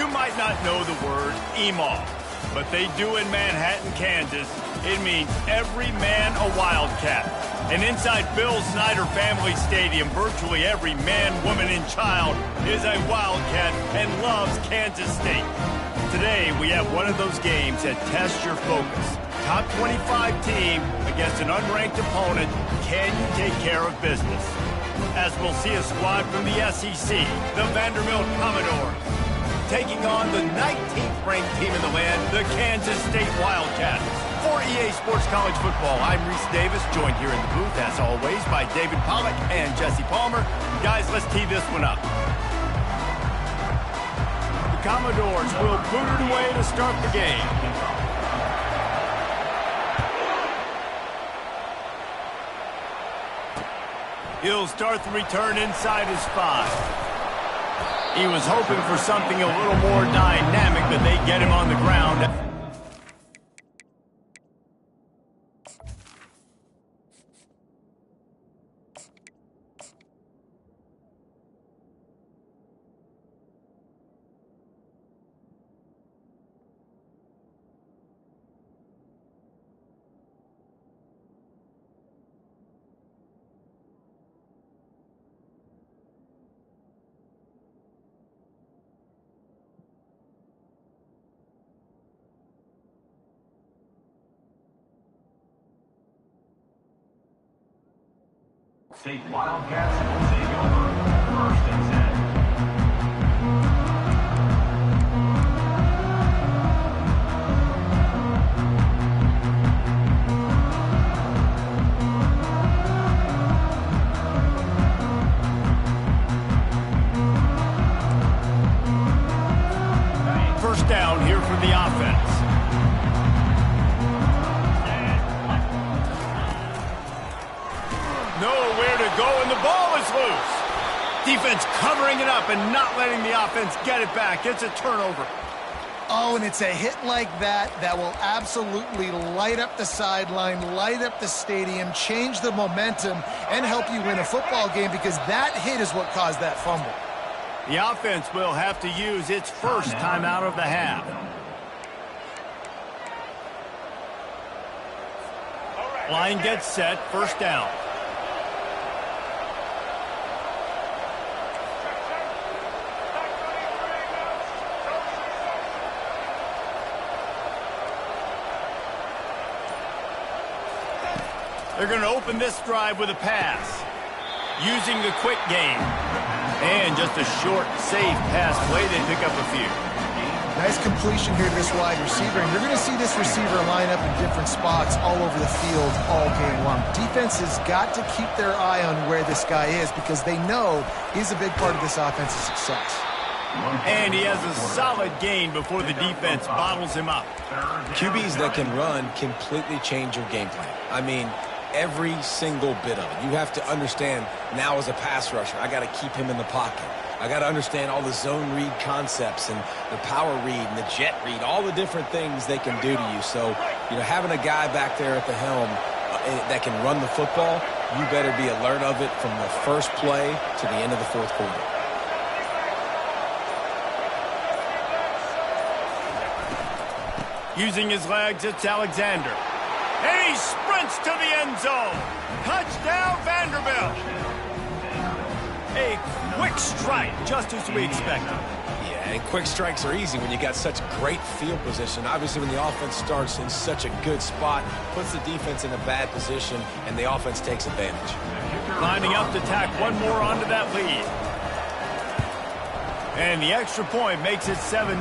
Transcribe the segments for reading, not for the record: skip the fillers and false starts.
You might not know the word EMAW, but they do in Manhattan, Kansas. It means every man a Wildcat. And inside Bill Snyder Family Stadium, virtually every man, woman, and child is a Wildcat and loves Kansas State. Today, we have one of those games that tests your focus. Top 25 team against an unranked opponent. Can you take care of business? As we'll see a squad from the SEC, the Vanderbilt Commodores, taking on the 19th ranked team in the land, the Kansas State Wildcats. For EA Sports College Football, I'm Reese Davis, joined here in the booth, as always, by David Pollack and Jesse Palmer. Guys, let's tee this one up. The Commodores will boot it away to start the game. He'll start the return inside his 5. He was hoping for something a little more dynamic, but they get him on the ground. State Wildcats will take over. First and 10. First down here for the offense. Nowhere to go, and the ball is loose. Defense covering it up and not letting the offense get it back. It's a turnover. Oh, and it's a hit like that that will absolutely light up the sideline, light up the stadium, change the momentum, and help you win a football game, because that hit is what caused that fumble. The offense will have to use its first timeout of the half. Line gets set, first down. They're going to open this drive with a pass, using the quick game. And just a short, safe pass play. They pick up a few. Nice completion here to this wide receiver, and you're going to see this receiver line up in different spots all over the field all game long. Defense has got to keep their eye on where this guy is, because they know he's a big part of this offense's success. And he has a solid gain before the defense bottles him up. QBs that can run completely change your game plan. I mean, every single bit of it. You have to understand, now as a pass rusher, I got to keep him in the pocket. I got to understand all the zone read concepts and the power read and the jet read, all the different things they can do to you. So, having a guy back there at the helm that can run the football, you better be alert of it from the first play to the end of the fourth quarter. Using his legs, it's Alexander. And he sprints to the end zone. Touchdown, Vanderbilt. A quick strike, just as we expected. Yeah, and quick strikes are easy when you got such great field position. Obviously, when the offense starts in such a good spot, puts the defense in a bad position, and the offense takes advantage. Lining up to tack one more onto that lead. And the extra point makes it 7-0.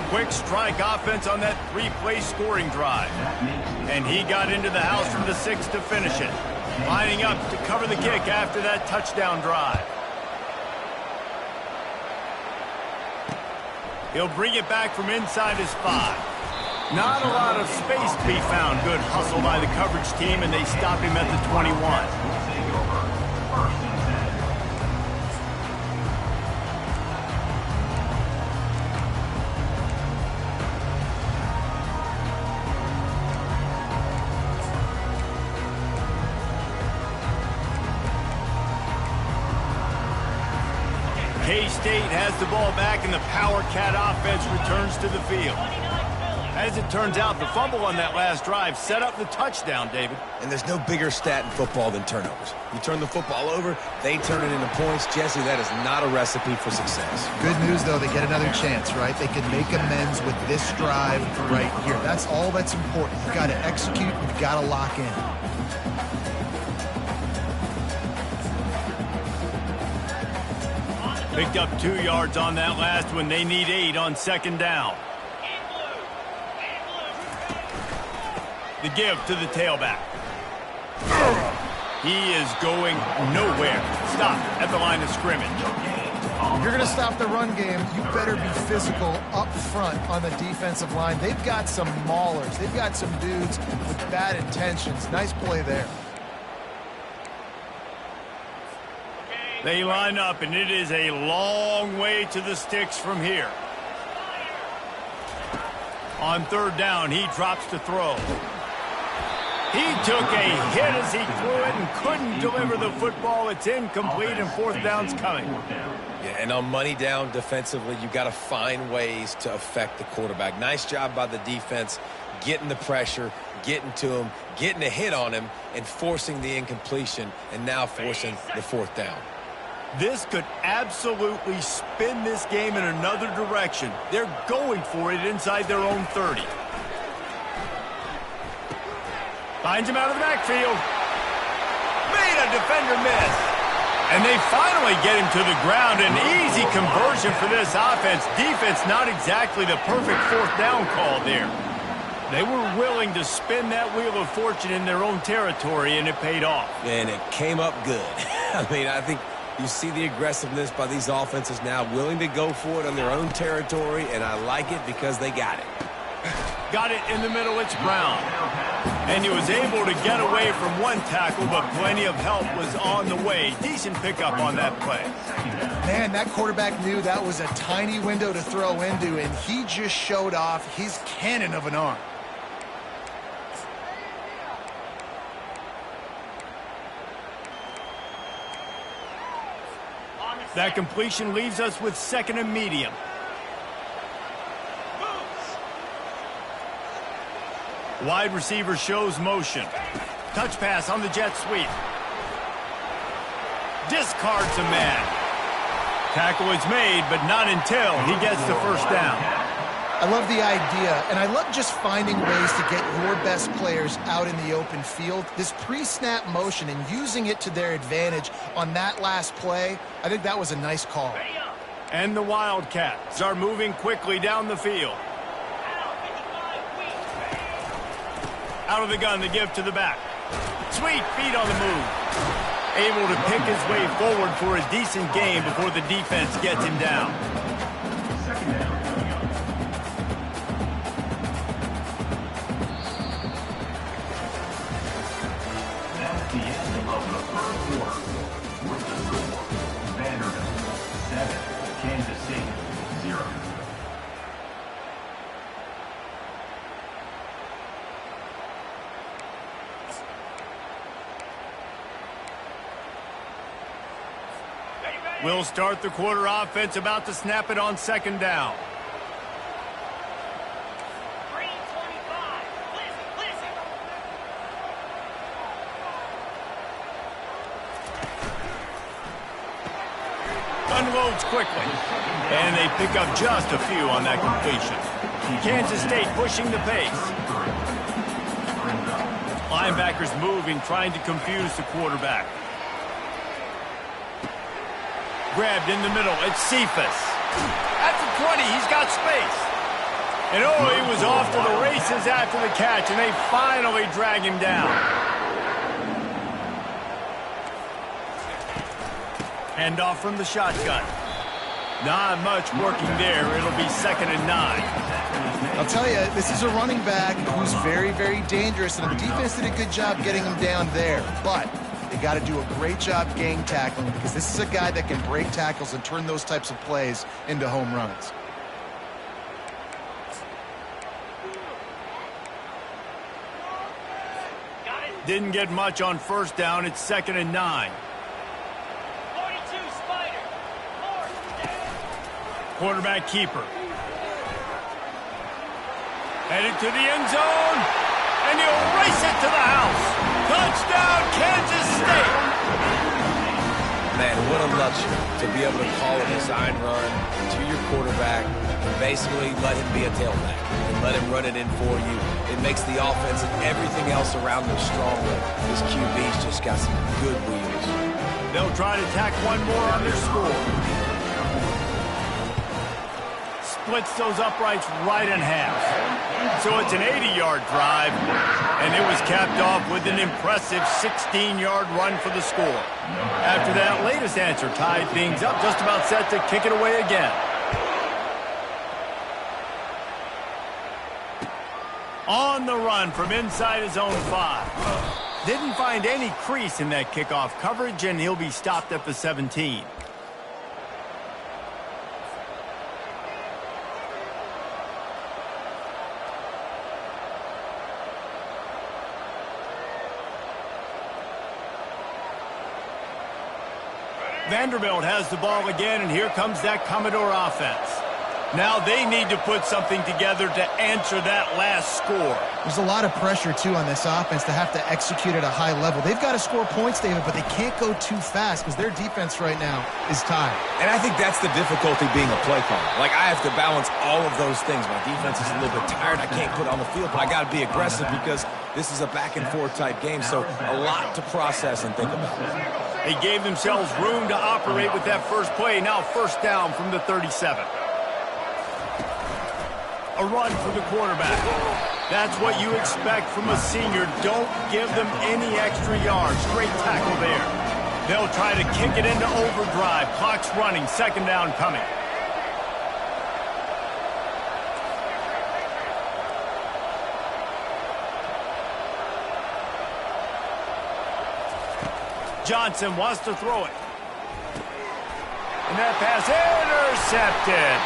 Quick strike offense on that 3-play scoring drive. And he got into the house from the 6 to finish it. Lining up to cover the kick after that touchdown drive. He'll bring it back from inside his 5. Not a lot of space to be found. Good hustle by the coverage team, and they stop him at the 21. State has the ball back, and the Power Cat offense returns to the field. As it turns out, the fumble on that last drive set up the touchdown, David. And there's no bigger stat in football than turnovers. You turn the football over, they turn it into points. Jesse, that is not a recipe for success. Good news, though, they get another chance, right? They can make amends with this drive right here. That's all that's important. You've got to execute. You've got to lock in. Picked up 2 yards on that last one. They need 8 on second down. The give to the tailback. He is going nowhere. Stop at the line of scrimmage. If you're going to stop the run game, you better be physical up front on the defensive line. They've got some maulers. They've got some dudes with bad intentions. Nice play there. They line up, and it is a long way to the sticks from here. On third down, he drops to throw. He took a hit as he threw it and couldn't deliver the football. It's incomplete, and fourth down's coming. Yeah, and on money down defensively, you've got to find ways to affect the quarterback. Nice job by the defense, getting the pressure, getting to him, getting a hit on him, and forcing the incompletion, and now forcing the fourth down. This could absolutely spin this game in another direction. They're going for it inside their own 30. Finds him out of the backfield. Made a defender miss. And they finally get him to the ground. An easy conversion for this offense. Defense not exactly the perfect fourth down call there. They were willing to spin that wheel of fortune in their own territory, and it paid off. And it came up good. I mean, I think you see the aggressiveness by these offenses now, willing to go for it on their own territory, and I like it because they got it. Got it in the middle, it's Brown. And he was able to get away from one tackle, but plenty of help was on the way. Decent pickup on that play. Man, that quarterback knew that was a tiny window to throw into, and he just showed off his cannon of an arm. That completion leaves us with second and medium. Wide receiver shows motion. Touch pass on the jet sweep. Discards a man. Tackle is made, but not until he gets the first down. I love the idea, and I love just finding ways to get your best players out in the open field. This pre-snap motion and using it to their advantage on that last play, I think that was a nice call. And the Wildcats are moving quickly down the field. Out of the gun, the give to the back. Sweet feet on the move. Able to pick his way forward for a decent game before the defense gets him down. That's the end of the first quarter. With the score, Vanderbilt 7, Kansas State 0. We'll start the quarter offense, about to snap it on second down. Unloads quickly, and they pick up just a few on that completion. Kansas State pushing the pace. Linebackers moving, trying to confuse the quarterback. Grabbed in the middle, it's Cephas. At the 20, he's got space. And oh, he was off to the races after the catch, and they finally drag him down. Hand off from the shotgun. Not much working there. It'll be 2nd and 9. I'll tell you, this is a running back who's very, very dangerous, and the defense did a good job getting him down there. But they got to do a great job gang tackling, because this is a guy that can break tackles and turn those types of plays into home runs. Didn't get much on first down. It's 2nd and 9. Quarterback keeper. Headed to the end zone, and he'll race it to the house. Touchdown, Kansas State. Man, what a luxury to be able to call a design run to your quarterback and basically let him be a tailback and let him run it in for you. It makes the offense and everything else around them stronger. This QB's just got some good wheels. They'll try to tack one more on their score. Splits those uprights right in half. So it's an 80-yard drive, and it was capped off with an impressive 16-yard run for the score. After that latest answer tied things up, just about set to kick it away again. On the run from inside his own 5. Didn't find any crease in that kickoff coverage, and he'll be stopped at the 17. Vanderbilt has the ball again, and here comes that Commodore offense. Now they need to put something together to answer that last score. There's a lot of pressure, too, on this offense to have to execute at a high level. They've got to score points, David, but they can't go too fast because their defense right now is tired. And I think that's the difficulty being a play caller. Like, I have to balance all of those things. My defense is a little bit tired. I can't put it on the field, but I got to be aggressive because this is a back-and-forth type game, so a lot to process and think about. They gave themselves room to operate with that first play. Now first down from the 37. A run for the quarterback. That's what you expect from a senior. Don't give them any extra yards. Straight tackle there. They'll try to kick it into overdrive. Clock's running. Second down coming. Johnson wants to throw it. And that pass intercepted.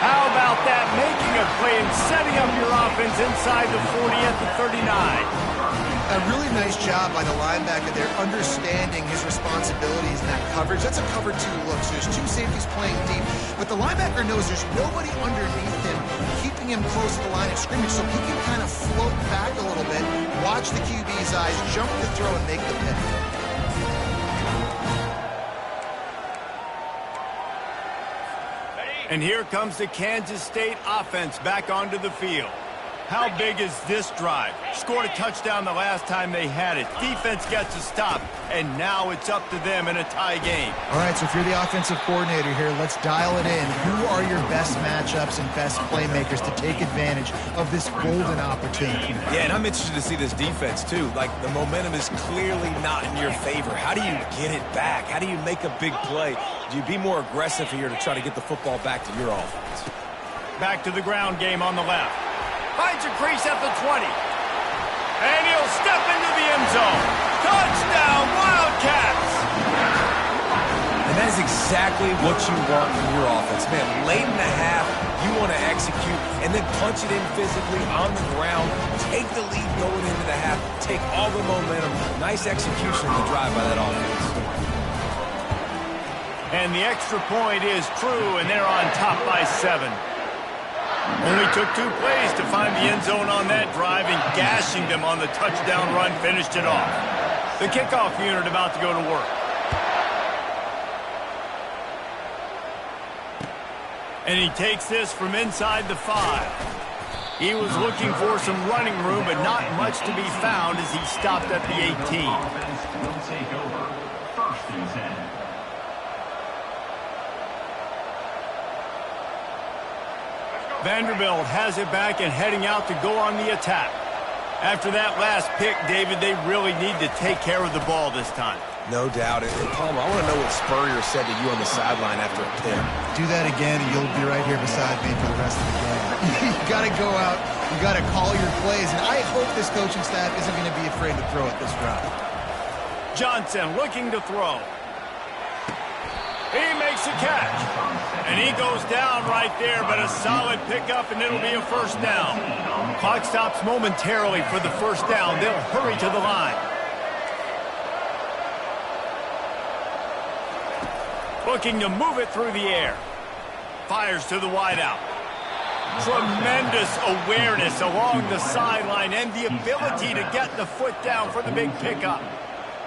How about that? Making a play and setting up your offense inside the 40 at the 39. A really nice job by the linebacker there, understanding his responsibilities in that coverage. That's a cover 2 look, so there's 2 safeties playing deep. But the linebacker knows there's nobody underneath him, keeping him close to the line of scrimmage, so he can kind of float back a little bit, watch the QB's eyes, jump the throw, and make the pick. And here comes the Kansas State offense back onto the field. How big is this drive? Scored a touchdown the last time they had it. Defense gets a stop, and now it's up to them in a tie game. All right, so if you're the offensive coordinator here, let's dial it in. Who are your best matchups and best playmakers to take advantage of this golden opportunity? Yeah, and I'm interested to see this defense, too. Like, the momentum is clearly not in your favor. How do you get it back? How do you make a big play? Do you be more aggressive here to try to get the football back to your offense? Back to the ground game on the left. Finds a crease at the 20. And he'll step into the end zone. Touchdown, Wildcats! And that is exactly what you want from your offense. Man, late in the half, you want to execute and then punch it in physically on the ground. Take the lead going into the half. Take all the momentum. Nice execution of the drive by that offense. And the extra point is true, and they're on top by 7. Only took 2 plays to find the end zone on that drive, and gashing them on the touchdown run finished it off. The kickoff unit about to go to work. And he takes this from inside the 5. He was looking for some running room, but not much to be found as he stopped at the 18. Offense will take over. First and 10. Vanderbilt has it back and heading out to go on the attack. After that last pick, David, they really need to take care of the ball this time. No doubt. And Palmer, I want to know what Spurrier said to you on the sideline after a pick. Do that again, and you'll be right here beside me for the rest of the game. You got to go out. You got to call your plays, and I hope this coaching staff isn't going to be afraid to throw it this route. Johnson looking to throw. He makes a catch. And he goes down right there, but a solid pickup, and it'll be a first down. Clock stops momentarily for the first down. They'll hurry to the line. Looking to move it through the air. Fires to the wideout. Tremendous awareness along the sideline and the ability to get the foot down for the big pickup.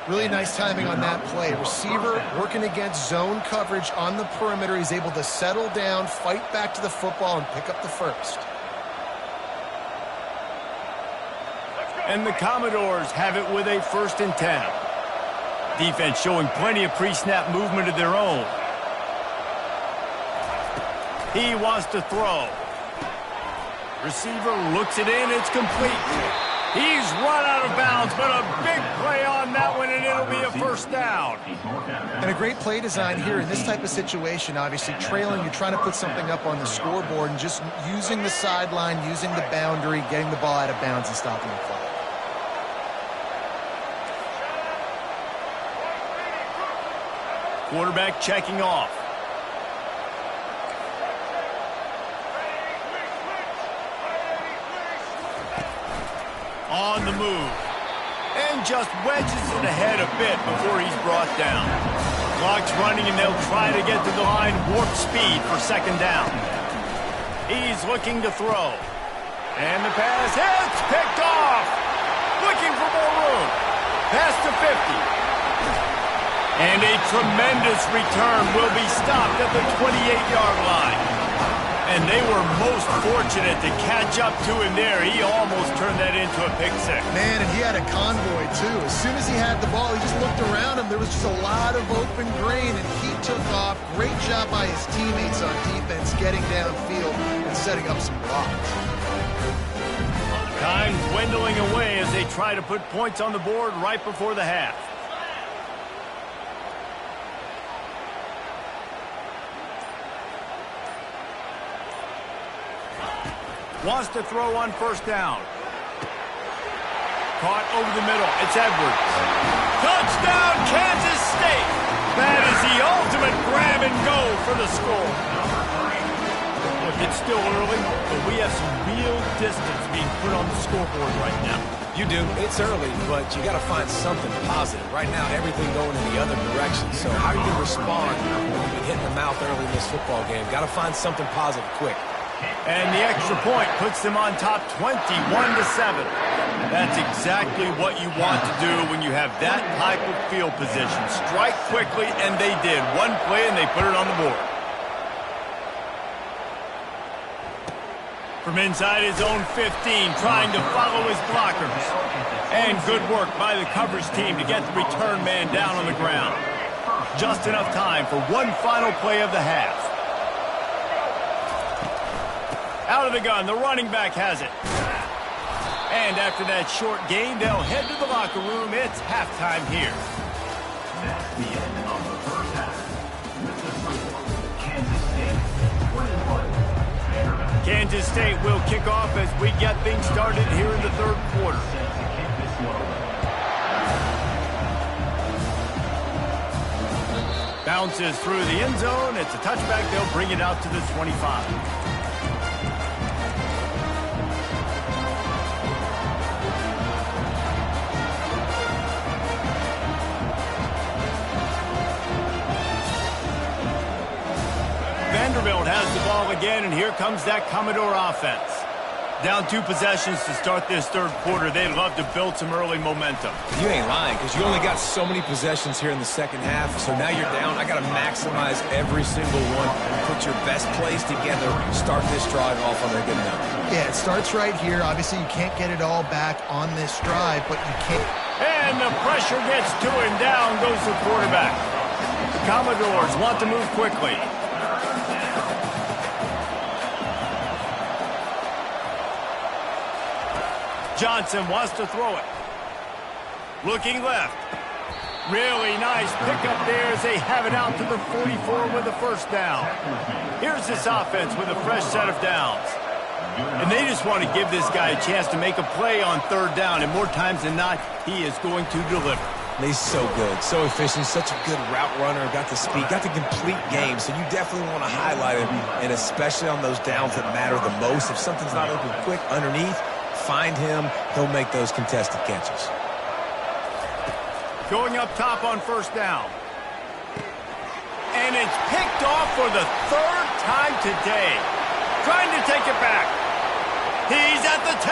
Really nice timing on that play. Receiver working against zone coverage on the perimeter. He's able to settle down, fight back to the football, and pick up the first. And the Commodores have it with a 1st and 10. Defense showing plenty of pre-snap movement of their own. He wants to throw. Receiver looks it in. It's complete. He's run out of bounds, but a big play on that one, and it'll be a 1st down. And a great play design here in this type of situation. Obviously, trailing, you're trying to put something up on the scoreboard, and just using the sideline, using the boundary, getting the ball out of bounds and stopping the clock. Quarterback checking off. On the move. And just wedges it ahead a bit before he's brought down. Clock's running, and they'll try to get to the line warp speed for 2nd down. He's looking to throw. And the pass hits, picked off. Looking for more room. Pass to 50. And a tremendous return will be stopped at the 28-yard line. And they were most fortunate to catch up to him there. He almost turned that into a pick 6. Man, and he had a convoy, too. As soon as he had the ball, he just looked around him. There was just a lot of open grain, and he took off. Great job by his teammates on defense getting downfield and setting up some blocks. Time dwindling away as they try to put points on the board right before the half. Wants to throw on 1st down. Caught over the middle. It's Edwards. Touchdown, Kansas State. That is the ultimate grab and go for the score. Look, it's still early, but we have some real distance being put on the scoreboard right now. You do. It's early, but you got to find something positive. Right now, everything going in the other direction. So how are you going to respond when you've been hit in the mouth early in this football game? Got to find something positive quick. And the extra point puts them on top 21-7. That's exactly what you want to do when you have that type of field position. Strike quickly, and they did. One play, and they put it on the board. From inside his own 15, trying to follow his blockers. And good work by the coverage team to get the return man down on the ground. Just enough time for one final play of the half. Out of the gun, the running back has it. And after that short gain, they'll head to the locker room. It's halftime here. That's the end of the 1st half. With the score, Kansas State 21. Kansas State will kick off as we get things started here in the 3rd quarter. Set to kick this one. Bounces through the end zone. It's a touchback. They'll bring it out to the 25. Vanderbilt has the ball again, and here comes that Commodore offense. Down 2 possessions to start this 3rd quarter. They'd love to build some early momentum. You ain't lying, because you only got so many possessions here in the 2nd half, so now you're down. I got to maximize every single one. Put your best plays together. Start this drive off on a good note. Yeah, it starts right here. Obviously, you can't get it all back on this drive, but you can't. And the pressure gets to him. Down goes the quarterback. The Commodores want to move quickly. Johnson wants to throw it. Looking left. Really nice pickup there as they have it out to the 44 with a 1st down. Here's this offense with a fresh set of downs. And they just want to give this guy a chance to make a play on 3rd down, and more times than not, he is going to deliver. He's so good, so efficient, such a good route runner, got the speed, got the complete game, so you definitely want to highlight him, and especially on those downs that matter the most. If something's not open quick underneath, find him, he'll make those contested catches. Going up top on 1st down. And it's picked off for the third time today. Trying to take it back. He's at the 10.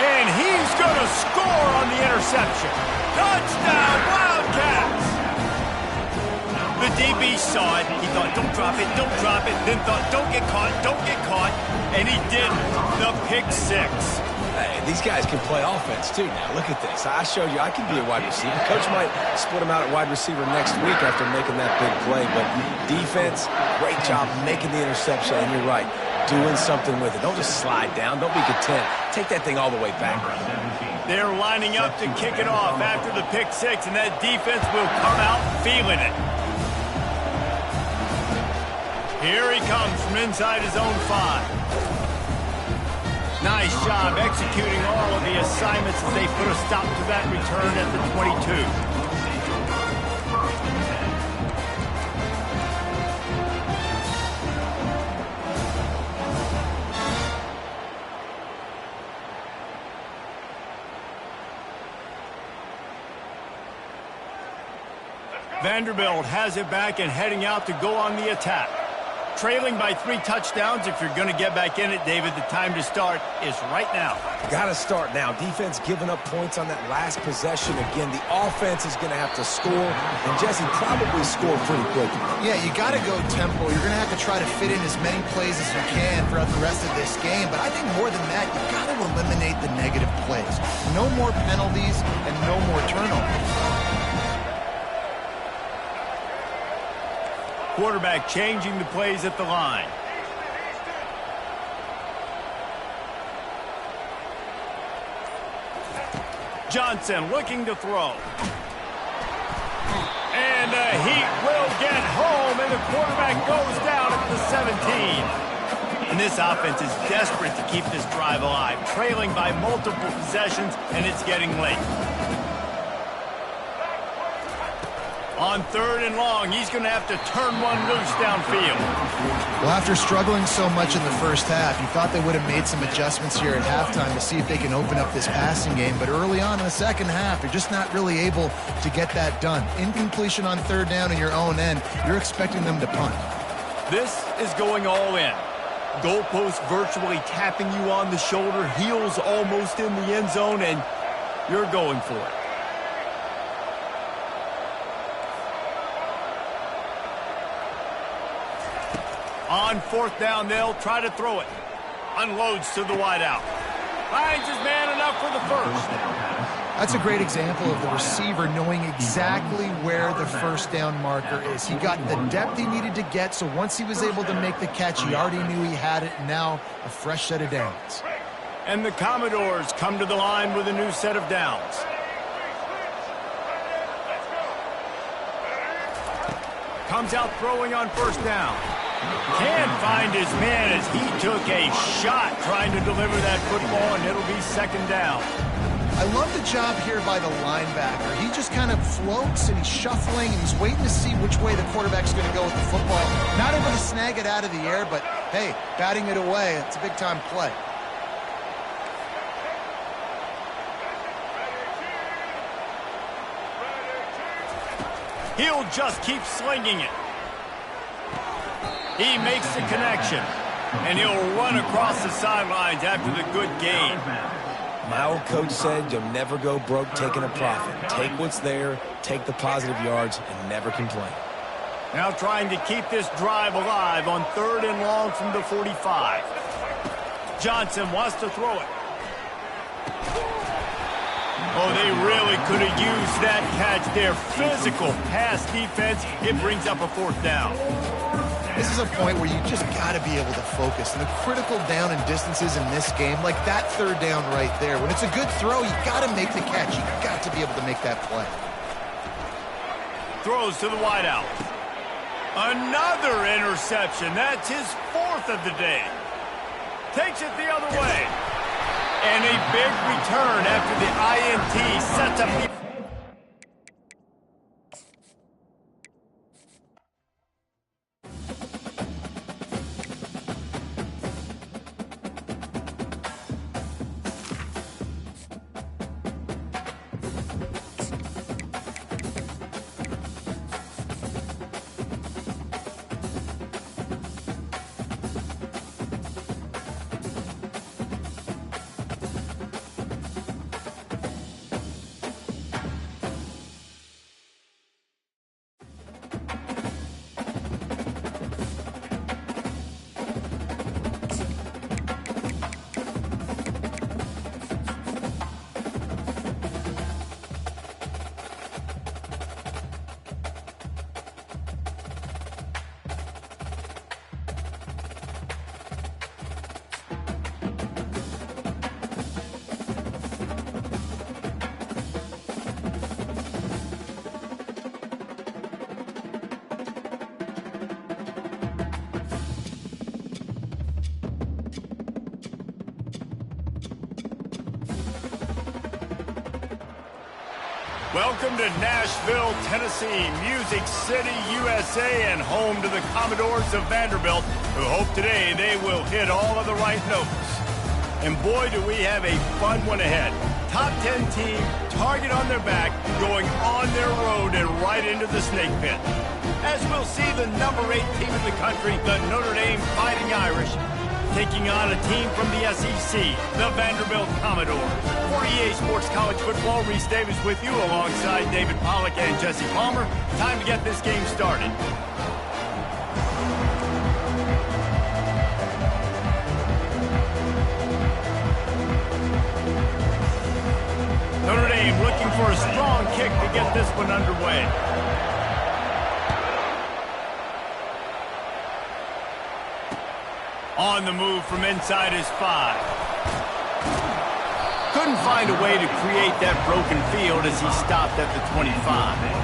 And he's going to score on the interception. Touchdown, Wildcats! The DB saw it. He thought, don't drop it, don't drop it. Then thought, don't get caught, don't get caught. And he didn't. The pick six. Hey, these guys can play offense, too, now. Look at this. I showed you I can be a wide receiver. Coach might split him out at wide receiver next week after making that big play. But defense, great job making the interception. And you're right, doing something with it. Don't just slide down. Don't be content. Take that thing all the way back. They're lining up to kick it off after the pick six, and that defense will come out feeling it. Here he comes from inside his own 5. Nice job executing all of the assignments as they put a stop to that return at the 22. Vanderbilt has it back and heading out to go on the attack. Trailing by 3 touchdowns. If you're going to get back in it, David, the time to start is right now. Got to start now. Defense giving up points on that last possession. Again, the offense is going to have to score, and Jesse probably score pretty quickly. Yeah, you got to go tempo. You're going to have to try to fit in as many plays as you can throughout the rest of this game. But I think more than that, you got to eliminate the negative plays. No more penalties and no more turnovers. Quarterback changing the plays at the line. Johnson looking to throw. And the Heat will get home, and the quarterback goes down at the 17. And this offense is desperate to keep this drive alive, trailing by multiple possessions, and it's getting late. On 3rd and long, he's going to have to turn one loose downfield. Well, after struggling so much in the first half, you thought they would have made some adjustments here at halftime to see if they can open up this passing game. But early on in the second half, they're just not really able to get that done. Incompletion on 3rd down in your own end, you're expecting them to punt. This is going all in. Goalpost virtually tapping you on the shoulder, heels almost in the end zone, and you're going for it. On 4th down, they'll try to throw it. Unloads to the wideout. Finds his man enough for the first. That's a great example of the receiver knowing exactly where the 1st down marker is. He got the depth he needed to get, so once he was able to make the catch, he already knew he had it. Now a fresh set of downs. And the Commodores come to the line with a new set of downs. Comes out throwing on 1st down. Can't find his man as he took a shot trying to deliver that football, and it'll be 2nd down. I love the job here by the linebacker. He just kind of floats and he's shuffling and he's waiting to see which way the quarterback's going to go with the football. Not able to snag it out of the air, but hey, batting it away, it's a big-time play. He'll just keep slinging it. He makes the connection, and he'll run across the sidelines after the good gain. My old coach said you'll never go broke taking a profit. Take what's there, take the positive yards, and never complain. Now trying to keep this drive alive on 3rd and long from the 45. Johnson wants to throw it. Oh, they really could have used that catch there. Physical pass defense. It brings up a 4th down. This is a point where you just got to be able to focus. And the critical down and distances in this game, like that 3rd down right there. When it's a good throw, you got to make the catch. You got to be able to make that play. Throws to the wideout. Another interception. That's his 4th of the day. Takes it the other way. And a big return after the INT sets up the... Welcome to Nashville, Tennessee, Music City, USA, and home to the Commodores of Vanderbilt, who hope today they will hit all of the right notes. And boy, do we have a fun one ahead. Top 10 team, target on their back, going on their road and right into the snake pit. As we'll see the number 8 team in the country, the Notre Dame Fighting Irish, taking on a team from the SEC, the Vanderbilt Commodores. For EA Sports College Football, Reese Davis with you alongside David Pollack and Jesse Palmer. Time to get this game started. Notre Dame looking for a strong kick to get this one underway. On the move from inside his 5. Couldn't find a way to create that broken field as he stopped at the 25.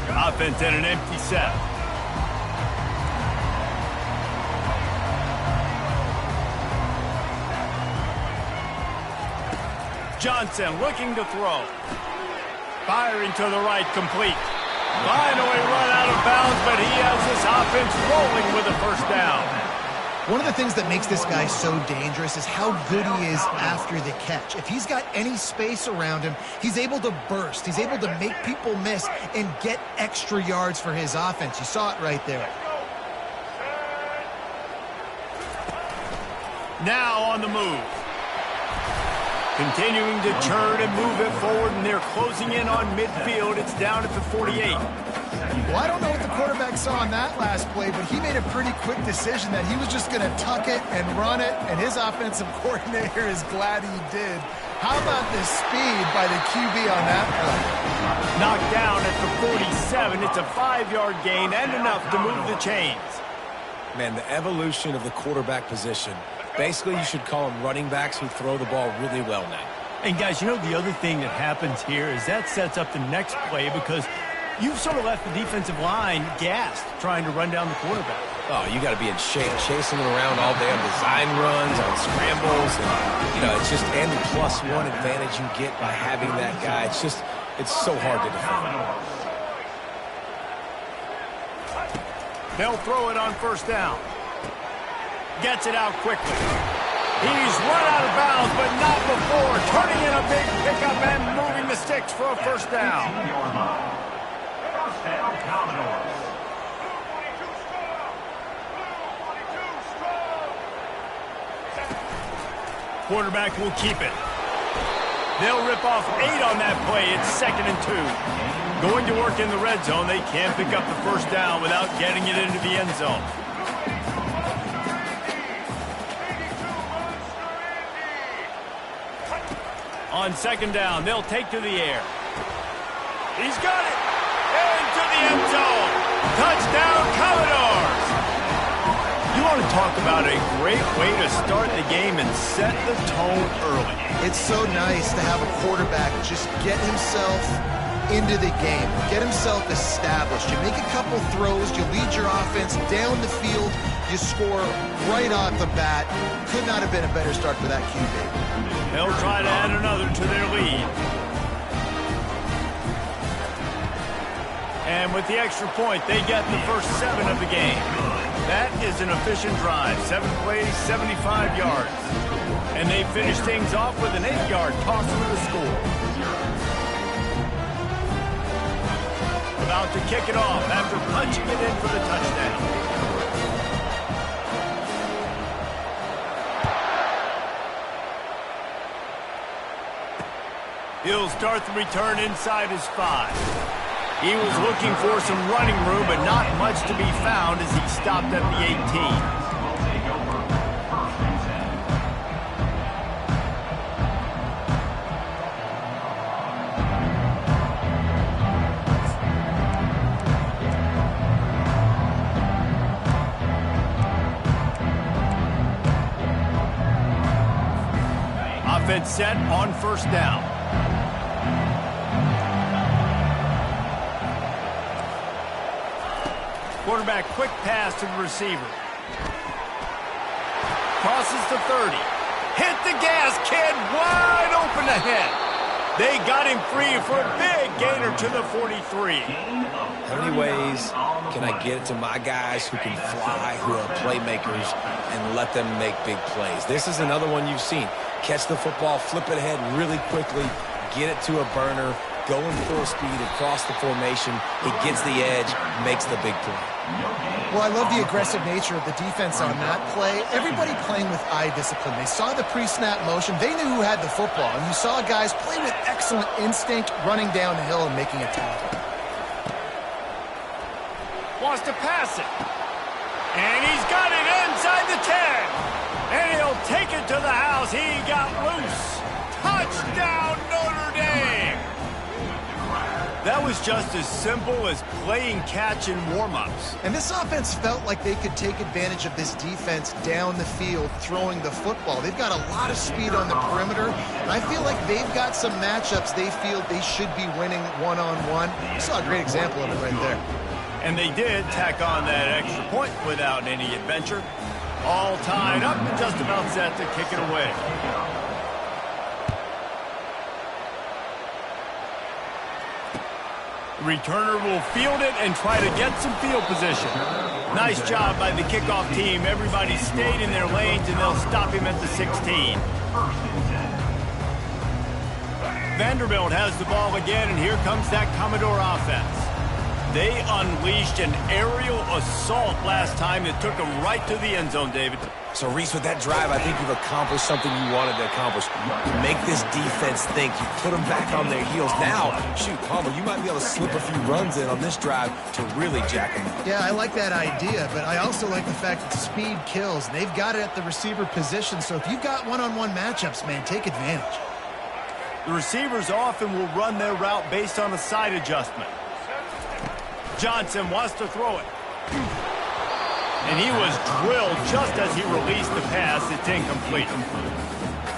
Offense at an empty set. Johnson looking to throw. Firing to the right, complete. Finally run out of bounds, but he has this offense rolling with a first down. One of the things that makes this guy so dangerous is how good he is after the catch. If he's got any space around him, he's able to burst. He's able to make people miss and get extra yards for his offense. You saw it right there. Now on the move. Continuing to turn and move it forward, and they're closing in on midfield. It's down at the 48. Well, I don't know what the quarterback saw on that last play, but he made a pretty quick decision that he was just going to tuck it and run it, and his offensive coordinator is glad he did. How about the speed by the QB on that play? Knocked down at the 47. It's a 5-yard gain and enough to move the chains. Man, the evolution of the quarterback position. Basically, you should call them running backs who throw the ball really well now. And, guys, you know the other thing that happens here is that sets up the next play because you've sort of left the defensive line gassed trying to run down the quarterback. Oh, you got to be in shape, chasing him around all day on design runs, on scrambles. And, you know, it's just and the +1 advantage you get by having that guy. It's so hard to defend. They'll throw it on first down. Gets it out quickly. He's run out of bounds, but not before. Turning in a big pickup and moving the sticks for a first down. First down, Commodores. Quarterback will keep it. They'll rip off 8 on that play. It's 2nd and 2. Going to work in the red zone. They can't pick up the first down without getting it into the end zone. On 2nd down, they'll take to the air. He's got it. Into the end zone. Touchdown, Commodores. You want to talk about a great way to start the game and set the tone early. It's so nice to have a quarterback just get himself into the game, get himself established. You make a couple throws, you lead your offense down the field, you score right off the bat. Could not have been a better start for that QB. They'll try to add another to their lead. And with the extra point, they get the first 7 of the game. That is an efficient drive. 7 plays, 75 yards. And they finish things off with an 8-yard toss for the score. About to kick it off after punching it in for the touchdown. He'll start the return inside his 5. He was looking for some running room, but not much to be found as he stopped at the 18. Offense set on first down. Quarterback quick pass to the receiver. Crosses to 30. Hit the gas, kid. Wide open ahead. They got him free for a big gainer to the 43. How many ways can I get it to my guys who can fly, who are playmakers, and let them make big plays? This is another one you've seen. Catch the football, flip it ahead really quickly, get it to a burner, go in full speed across the formation. He gets the edge, makes the big play. Well, I love the aggressive nature of the defense on that play. Everybody playing with eye discipline. They saw the pre-snap motion. They knew who had the football. And you saw guys play with excellent instinct, running down the hill and making a tackle. Wants to pass it. And he's got it inside the 10. And he'll take it to the house. He got loose. Touchdown, Notre Dame. That was just as simple as playing catch in warm-ups. And this offense felt like they could take advantage of this defense down the field, throwing the football. They've got a lot of speed on the perimeter, and I feel like they've got some matchups they feel they should be winning one-on-one. You saw a great example of it right there. And they did tack on that extra point without any adventure. All tied up and just about set to kick it away. Returner will field it and try to get some field position. Nice job by the kickoff team. Everybody stayed in their lanes, and they'll stop him at the 16. Vanderbilt has the ball again, and here comes that Commodore offense. They unleashed an aerial assault last time that took them right to the end zone, David. So, Reese, with that drive, I think you've accomplished something you wanted to accomplish. You make this defense think. You put them back on their heels. Now, shoot, Palmer, you might be able to slip a few runs in on this drive to really jack them up. Yeah, I like that idea, but I also like the fact that speed kills. They've got it at the receiver position, so if you've got one-on-one matchups, man, take advantage. The receivers often will run their route based on a side adjustment. Johnson wants to throw it. And he was drilled just as he released the pass. It's incomplete.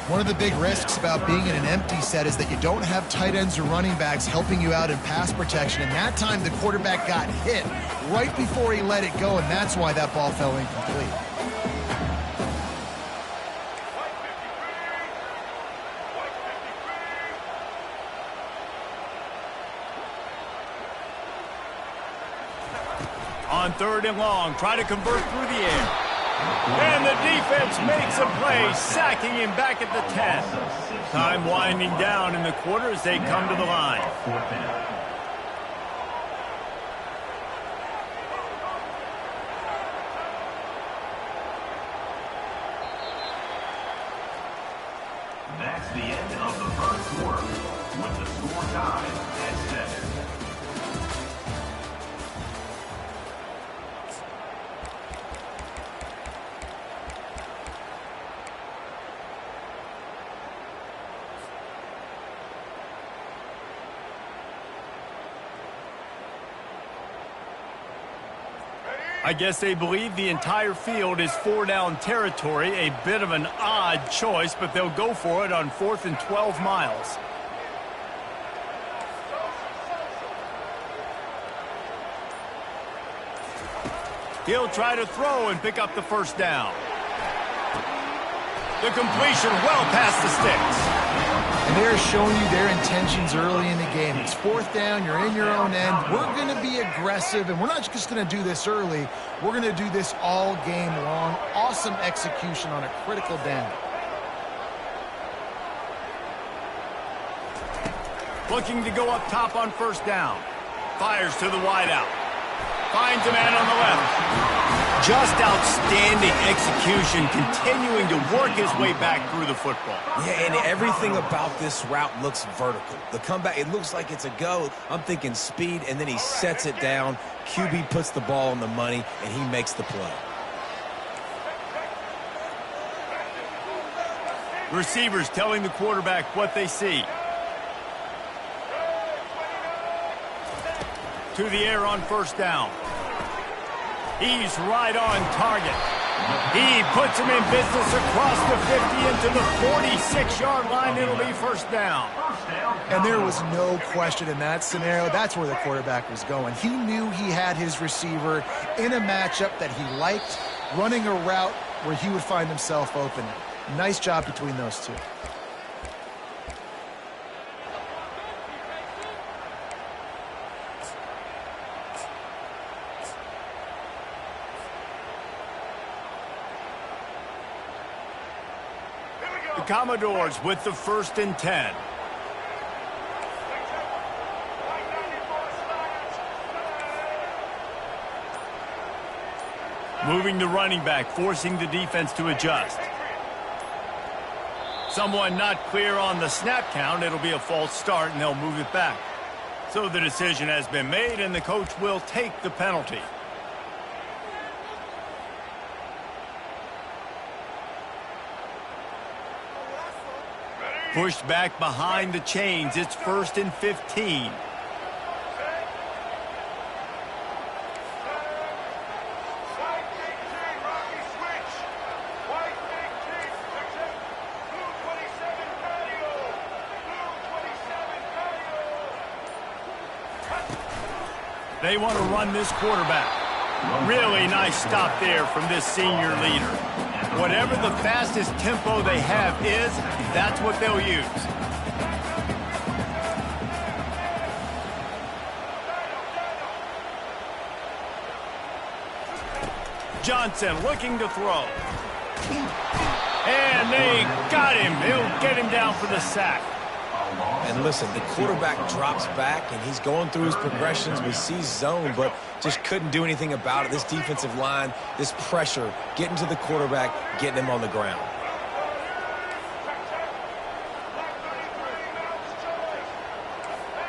One of the big risks about being in an empty set is that you don't have tight ends or running backs helping you out in pass protection. And that time the quarterback got hit right before he let it go, and that's why that ball fell incomplete. On 3rd and long, try to convert through the air. And the defense makes a play, sacking him back at the 10. Time winding down in the quarter as they come to the line. That's the end of the first quarter, with the score tied at 7. I guess they believe the entire field is 4-down territory. A bit of an odd choice, but they'll go for it on 4th and 12 miles. He'll try to throw and pick up the first down. The completion well past the sticks. And they're showing you their intentions early in the game. It's fourth down, you're in your own end. We're going to be aggressive, and we're not just going to do this early. We're going to do this all game long. Awesome execution on a critical down. Looking to go up top on first down. Fires to the wideout. Finds a man on the left. Just outstanding execution, continuing to work his way back through the football. Yeah, and everything about this route looks vertical. The comeback, it looks like it's a go. I'm thinking speed, and then he sets it down. QB puts the ball on the money, and he makes the play. Receivers telling the quarterback what they see. To the air on first down. He's right on target. He puts him in business across the 50 into the 46-yard line. It'll be first down. And there was no question in that scenario. That's where the quarterback was going. He knew he had his receiver in a matchup that he liked, running a route where he would find himself open. Nice job between those two. The Commodores with the 1st and 10. Moving the running back, forcing the defense to adjust. Someone not clear on the snap count. It'll be a false start, and they'll move it back. So the decision has been made, and the coach will take the penalty. Pushed back behind the chains. It's 1st and 15. They want to run this quarterback. Really nice stop there from this senior leader. Whatever the fastest tempo they have is, that's what they'll use. Johnson looking to throw. And they got him. He'll get him down for the sack. And listen, the quarterback drops back, and he's going through his progressions. We see zone, but just couldn't do anything about it. This defensive line, this pressure, getting to the quarterback, getting him on the ground.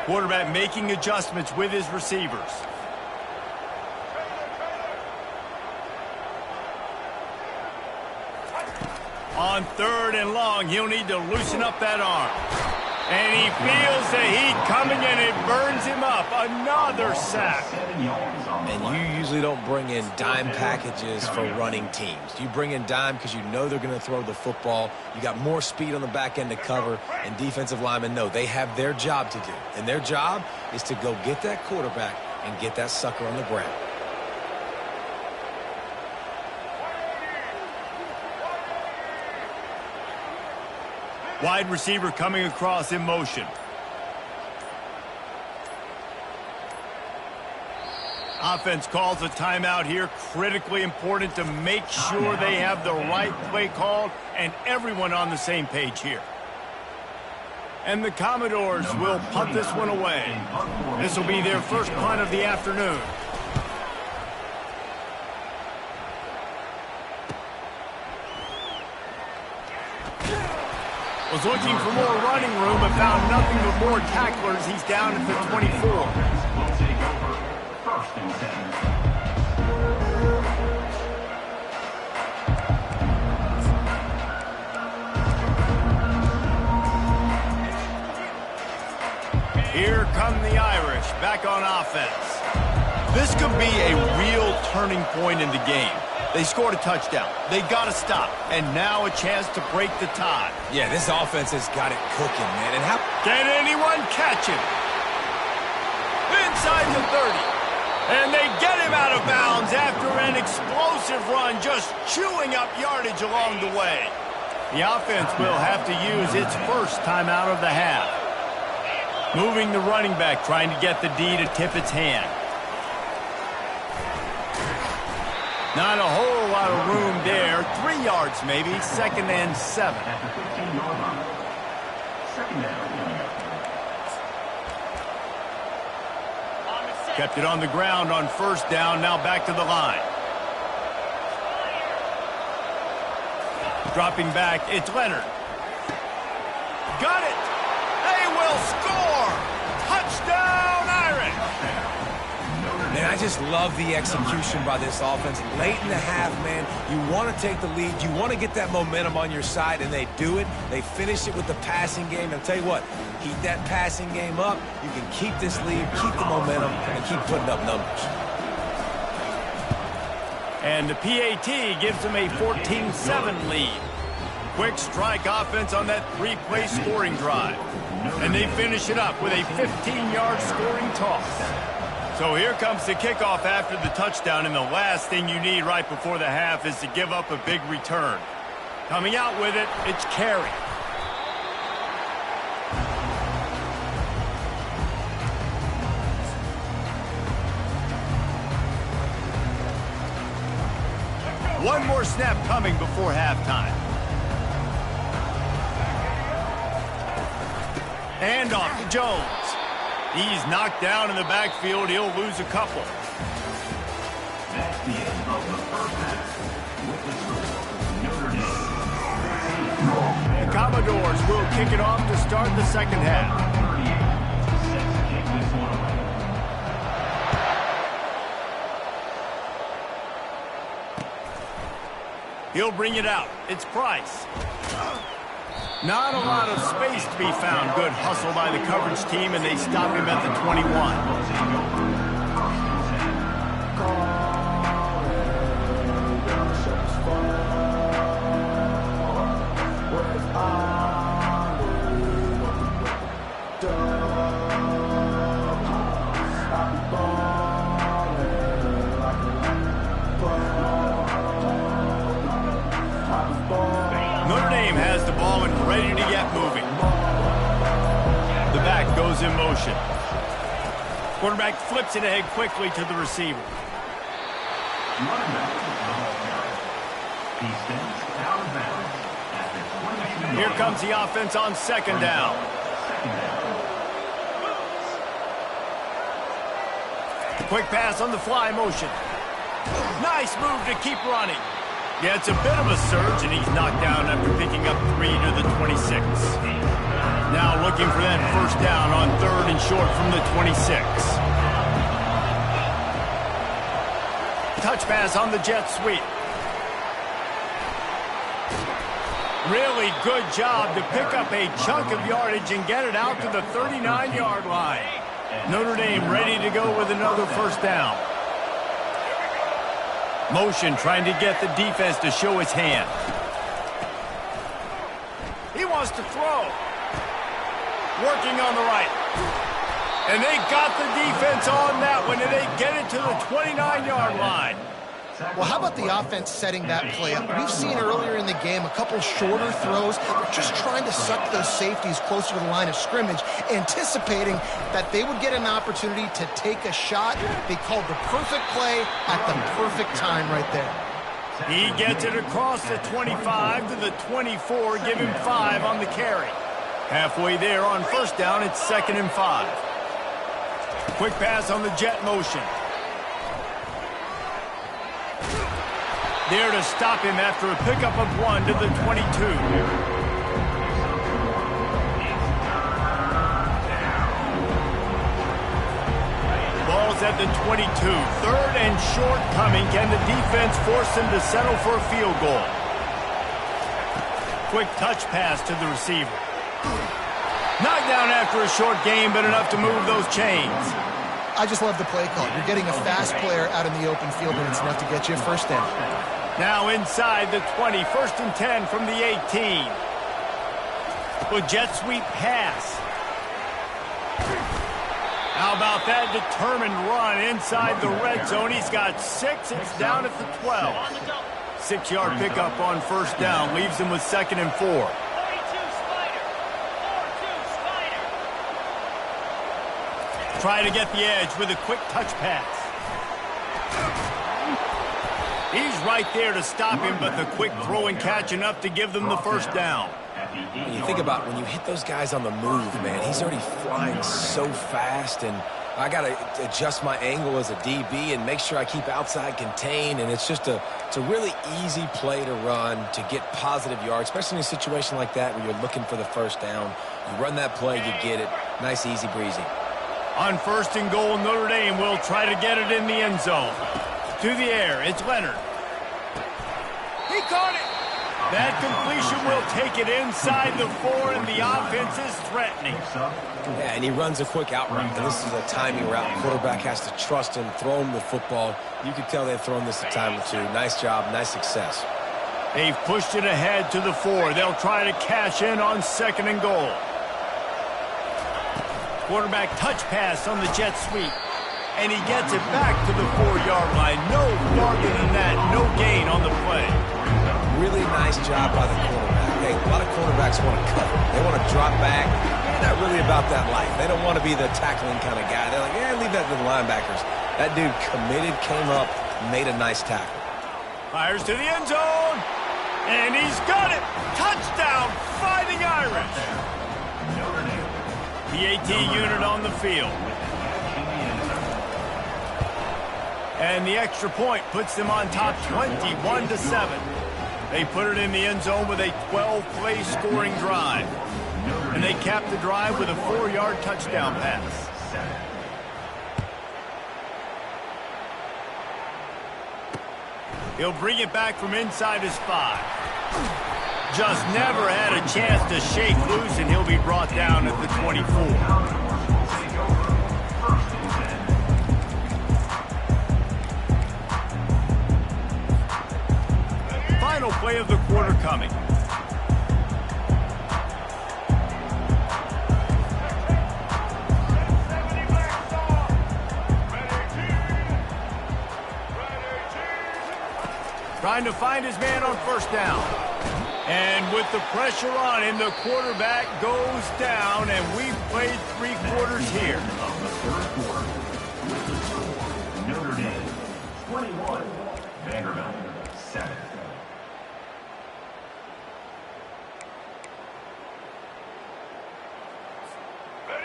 Quarterback making adjustments with his receivers. On 3rd and long, he'll need to loosen up that arm. And he feels the heat coming, and it burns him up. Another sack. And you usually don't bring in dime packages for running teams. You bring in dime because you know they're going to throw the football. You got more speed on the back end to cover, and defensive linemen know they have their job to do. And their job is to go get that quarterback and get that sucker on the ground. Wide receiver coming across in motion. Offense calls a timeout here. Critically important to make sure they have the right play called and everyone on the same page here. And the Commodores will punt this one away. This will be their first punt of the afternoon. Was looking for more running room but found nothing but more tacklers. He's down at the 24. Will take over 1st and 10. Here come the Irish back on offense. This could be a real turning point in the game. They scored a touchdown. They got to stop. And now a chance to break the tie. Yeah, this offense has got it cooking, man. And how can anyone catch him? Inside the 30. And they get him out of bounds after an explosive run, just chewing up yardage along the way. The offense will have to use its first timeout of the half. Moving the running back, trying to get the D to tip its hand. Not a whole lot of room there. 3 yards maybe. 2nd and 7. At the 15-yard line. 2nd down. Kept it on the ground on 1st down. Now back to the line. Dropping back, it's Leonard. Got it! They will score! Touchdown, Irish! Man, I just love the execution by this offense. Late in the half, man, you want to take the lead. You want to get that momentum on your side, and they do it. They finish it with the passing game. And I'll tell you what, keep that passing game up. You can keep this lead, keep the momentum, and keep putting up numbers. And the PAT gives them a 14-7 lead. Quick strike offense on that 3-play scoring drive. And they finish it up with a 15-yard scoring toss. So here comes the kickoff after the touchdown, and the last thing you need right before the half is to give up a big return. Coming out with it, it's Carey. One more snap coming before halftime. And off to Jones. He's knocked down in the backfield. He'll lose a couple. That's the end of the first half. With the score, Notre Dame. The Commodores will kick it off to start the second half. 38 set to kick this one away. He'll bring it out. It's Price. Not a lot of space to be found. Good hustle by the coverage team, and they stop him at the 21. Notre Dame has the ball and ready to get moving. The back goes in motion. Quarterback flips it ahead quickly to the receiver. He steps out of bounds at the 22. Here comes the offense on 2nd down. Quick pass on the fly motion. Nice move to keep running. Yeah, it's a bit of a surge, and he's knocked down after picking up 3 to the 26. Now looking for that 1st down on 3rd and short from the 26. Touch pass on the jet sweep. Really good job to pick up a chunk of yardage and get it out to the 39-yard line. Notre Dame ready to go with another 1st down. Motion trying to get the defense to show his hand. He wants to throw. Working on the right. And they got the defense on that one, and they get it to the 29-yard line. Well, how about the offense setting that play up? We've seen earlier in the game a couple shorter throws. They're just trying to suck those safeties closer to the line of scrimmage, anticipating that they would get an opportunity to take a shot. They called the perfect play at the perfect time right there. He gets it across the 25 to the 24, give him 5 on the carry. Halfway there on 1st down, it's 2nd and 5. Quick pass on the jet motion. There to stop him after a pickup of 1 to the 22. Ball's at the 22. 3rd and short coming. Can the defense force him to settle for a field goal? Quick touch pass to the receiver. Knocked down after a short game, but enough to move those chains. I just love the play call. You're getting a fast player out in the open field, and it's enough to get you a 1st down. Now inside the 20, 1st and 10 from the 18. With jet sweep pass. How about that determined run inside the red zone? He's got 6. It's down at the 12. 6-yard pickup on first down leaves them with 2nd and 4. Try to get the edge with a quick touch pass. He's right there to stop him, but the quick throw and catch enough to give them the first down. When you think about when you hit those guys on the move, man, he's already flying so fast, and I got to adjust my angle as a DB and make sure I keep outside contained, and it's a really easy play to run to get positive yards, especially in a situation like that where you're looking for the first down. You run that play, you get it. Nice, easy breezy. On 1st and goal, Notre Dame will try to get it in the end zone. To the air, it's Leonard. He caught it. That completion will take it inside the 4, and the offense is threatening. Yeah, and he runs a quick out route, and this is a timing route. Quarterback has to trust him, throw him the football. You can tell they've thrown this a time or two. Nice job, nice success. They've pushed it ahead to the 4. They'll try to cash in on 2nd and goal. Quarterback touch pass on the jet sweep. And he gets it back to the 4-yard line. No farther than that. No gain on the play. Really nice job by the quarterback. Hey, a lot of quarterbacks want to cut. They want to drop back. They're not really about that life. They don't want to be the tackling kind of guy. They're like, yeah, leave that to the linebackers. That dude committed, came up, made a nice tackle. Fires to the end zone. And he's got it. Touchdown, Fighting Irish. PAT unit on the field. And the extra point puts them on top 21-7. They put it in the end zone with a 12-play scoring drive. And they cap the drive with a 4-yard touchdown pass. He'll bring it back from inside his 5. Just never had a chance to shake loose, and he'll be brought down at the 24. Final play of the quarter coming. Trying to find his man on first down. And with the pressure on him, the quarterback goes down, and we've played 3 quarters here. Of the third quarter, with the score, Notre Dame 21, Vanderbilt 7.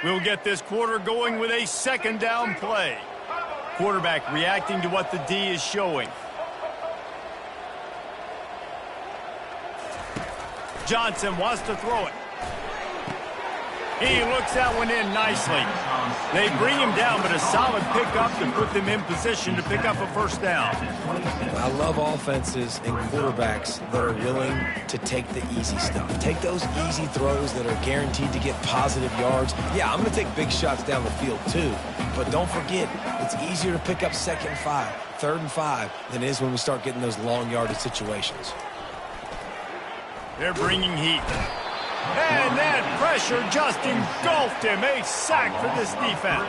We'll get this quarter going with a 2nd down play. Quarterback reacting to what the D is showing. Johnson wants to throw it. He looks that one in nicely. They bring him down, but a solid pickup to put them in position to pick up a first down. I love offenses and quarterbacks that are willing to take the easy stuff. Take those easy throws that are guaranteed to get positive yards. Yeah, I'm going to take big shots down the field too, but don't forget, it's easier to pick up 2nd and 5, 3rd and 5 than it is when we start getting those long yardage situations. They're bringing heat. And that pressure just engulfed him. A sack for this defense.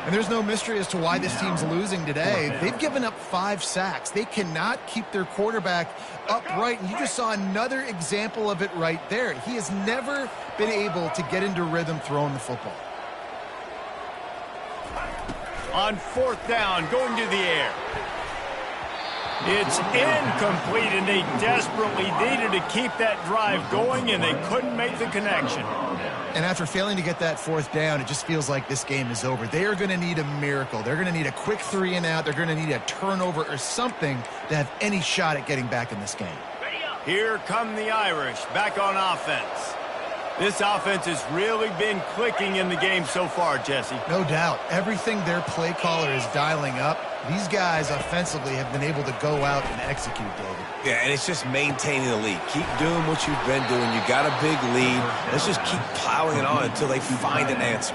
And there's no mystery as to why this team's losing today. They've given up 5 sacks. They cannot keep their quarterback upright. And you just saw another example of it right there. He has never been able to get into rhythm throwing the football. On 4th down, going to the air. It's incomplete, and they desperately needed to keep that drive going, and they couldn't make the connection. And after failing to get that 4th down, it just feels like this game is over. They are going to need a miracle. They're going to need a quick 3 and out. They're going to need a turnover or something to have any shot at getting back in this game. Here come the Irish back on offense. This offense has really been clicking in the game so far, Jesse. No doubt. Everything their play caller is dialing up, these guys offensively have been able to go out and execute, David. Yeah, and it's just maintaining the lead. Keep doing what you've been doing. You got a big lead. Let's just keep piling it on until they find an answer.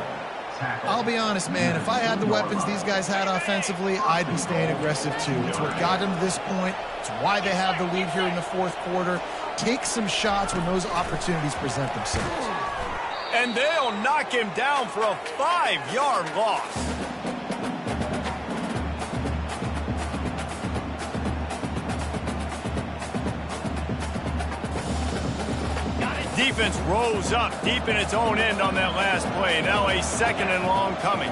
I'll be honest, man. If I had the weapons these guys had offensively, I'd be staying aggressive too. It's what got them to this point. It's why they have the lead here in the 4th quarter. Take some shots when those opportunities present themselves. And they'll knock him down for a 5-yard loss. Defense rose up deep in its own end on that last play. Now a second and long coming.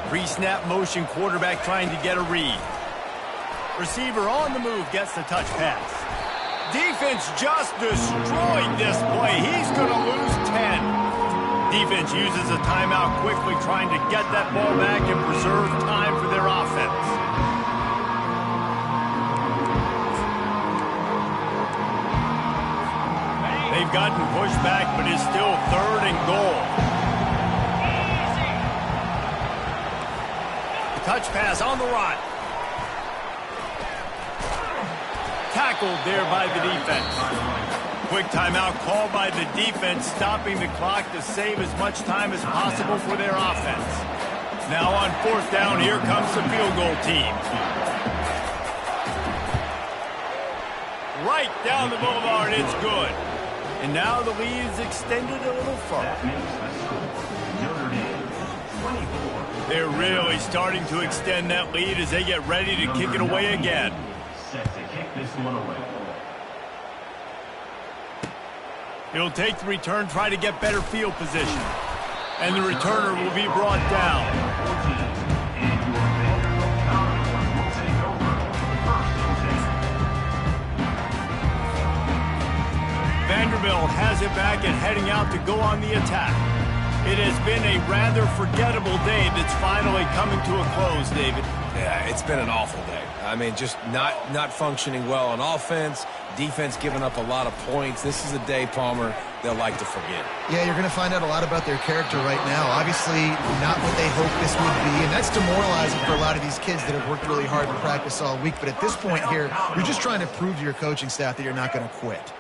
Pre-snap motion, quarterback trying to get a read. Receiver on the move gets the touch pass. Defense just destroyed this play. He's going to lose 10. Defense uses a timeout quickly, trying to get that ball back and preserve time for their offense. They've gotten pushed back, but it's still 3rd and goal. Touch pass on the run. Tackled there by the defense. Quick timeout called by the defense, stopping the clock to save as much time as possible for their offense. Now on 4th down, here comes the field goal team. Right down the boulevard, it's good. And now the lead is extended a little further. They're really starting to extend that lead as they get ready to kick it away again. Set to kick this one away. He'll take the return, try to get better field position. And the returner will be brought down. Vanderbilt has it back and heading out to go on the attack. It has been a rather forgettable day that's finally coming to a close, David. Yeah, it's been an awful day. I mean, just not functioning well on offense, defense giving up a lot of points. This is a day, Palmer, they'll like to forget. Yeah, you're going to find out a lot about their character right now. Obviously, not what they hoped this would be, and that's demoralizing for a lot of these kids that have worked really hard in practice all week. But at this point here, you're just trying to prove to your coaching staff that you're not going to quit.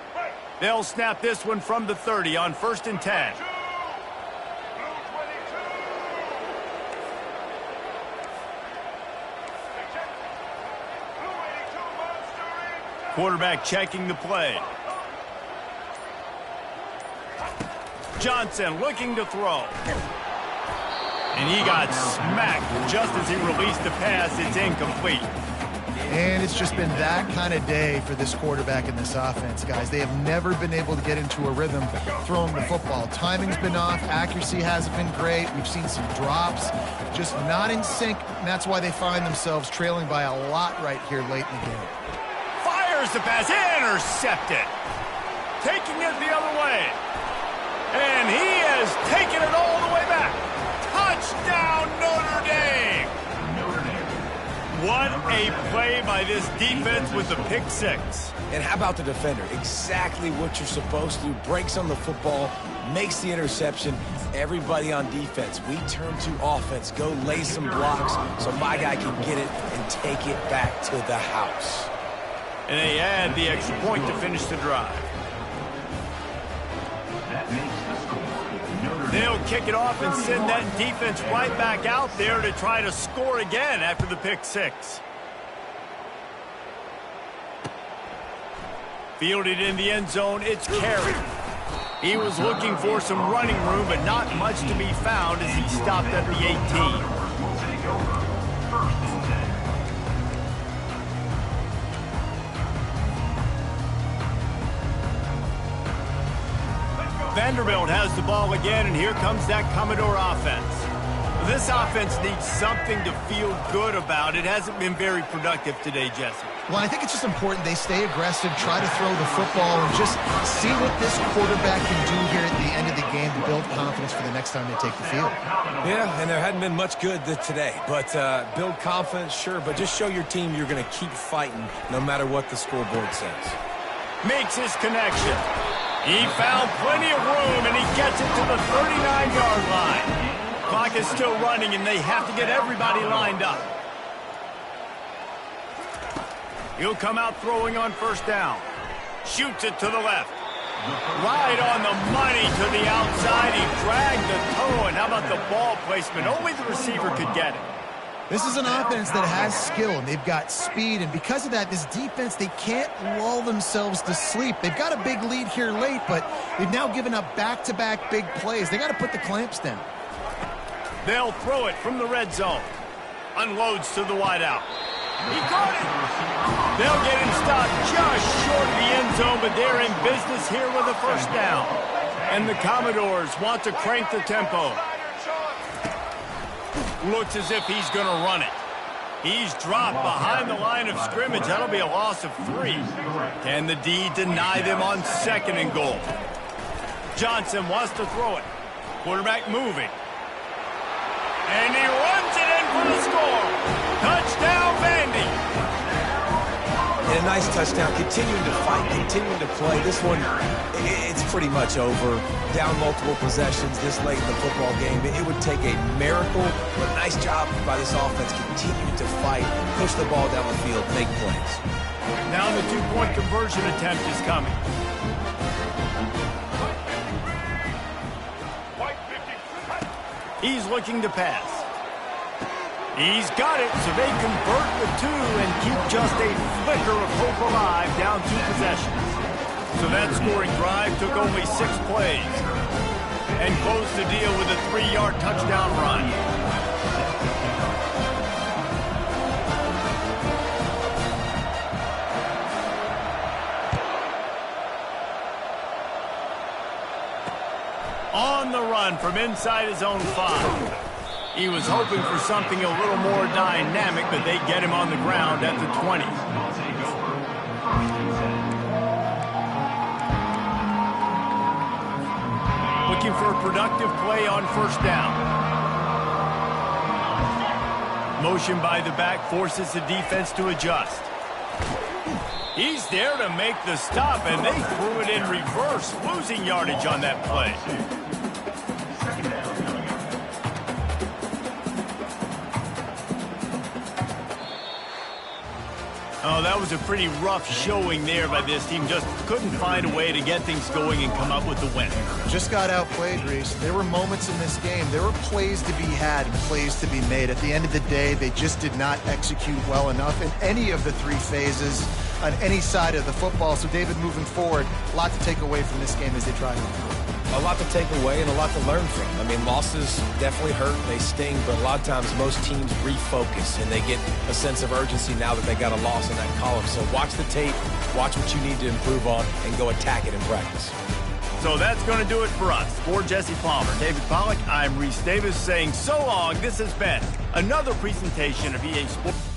They'll snap this one from the 30 on 1st and 10. Quarterback checking the play. Johnson looking to throw. And he got smacked just as he released the pass. It's incomplete. And it's just been that kind of day for this quarterback in this offense, guys. They have never been able to get into a rhythm throwing the football. Timing's been off. Accuracy hasn't been great. We've seen some drops, just not in sync, and that's why they find themselves trailing by a lot right here late in the game. Fires the pass, intercepted. Taking it the other way. And he has taken it all the way back. Touchdown, Notre Dame. What a play by this defense with the pick six. And how about the defender? Exactly what you're supposed to. Breaks on the football, makes the interception. Everybody on defense, we turn to offense. Go lay some blocks so my guy can get it and take it back to the house. And they add the extra point to finish the drive. That makes the score. They'll kick it off and send that defense right back out there to try to score again after the pick six. Fielded in the end zone, it's carried. He was looking for some running room, but not much to be found as he stopped at the 18. Vanderbilt has the ball again, and here comes that Commodore offense. This offense needs something to feel good about. It hasn't been very productive today, Jesse. Well, I think it's just important they stay aggressive, try to throw the football, and just see what this quarterback can do here at the end of the game to build confidence for the next time they take the field. Yeah, and there hadn't been much good today. But build confidence, sure, but just show your team you're going to keep fighting no matter what the scoreboard says. Makes his connection. He found plenty of room, and he gets it to the 39-yard line. Clock is still running, and they have to get everybody lined up. He'll come out throwing on first down. Shoots it to the left. Right on the money to the outside. He dragged the toe, and how about the ball placement? Only the receiver could get it. This is an offense that has skill, and they've got speed, and because of that, this defense, they can't lull themselves to sleep. They've got a big lead here late, but they've now given up back-to-back big plays. They got to put the clamps down. They'll throw it from the red zone. Unloads to the wideout. He got it. They'll get him stopped just short of the end zone, but they're in business here with a first down. And the Commodores want to crank the tempo. Looks as if he's going to run it. He's dropped behind the line of scrimmage. That'll be a loss of 3. Can the D deny them on 2nd and goal? Johnson wants to throw it. Quarterback moving. And he runs it in for the score. Touchdown, Vandy. And a nice touchdown. Continuing to fight, continuing to play. This one, it's pretty much over. Down multiple possessions this late in the football game. It would take a miracle, but nice job by this offense. Continuing to fight, push the ball down the field, make plays. Now the 2-point conversion attempt is coming. He's looking to pass. He's got it, so they convert the 2 and keep just a flicker of hope alive down 2 possessions. So that scoring drive took only 6 plays and closed the deal with a 3-yard touchdown run. On the run from inside his own 5. He was hoping for something a little more dynamic, but they get him on the ground at the 20. Looking for a productive play on 1st down. Motion by the back forces the defense to adjust. He's there to make the stop, and they threw it in reverse, losing yardage on that play. Oh, that was a pretty rough showing there by this team. Just couldn't find a way to get things going and come up with the win. Just got outplayed, Reese. There were moments in this game. There were plays to be had and plays to be made. At the end of the day, they just did not execute well enough in any of the 3 phases on any side of the football. So, David, moving forward, a lot to take away from this game as they try to improve. A lot to take away and a lot to learn from. I mean, losses definitely hurt, they sting, but a lot of times most teams refocus and they get a sense of urgency now that they got a loss in that column. So watch the tape, watch what you need to improve on, and go attack it in practice. So that's going to do it for us. For Jesse Palmer, David Pollack, I'm Reese Davis saying so long. This has been another presentation of EA Sports.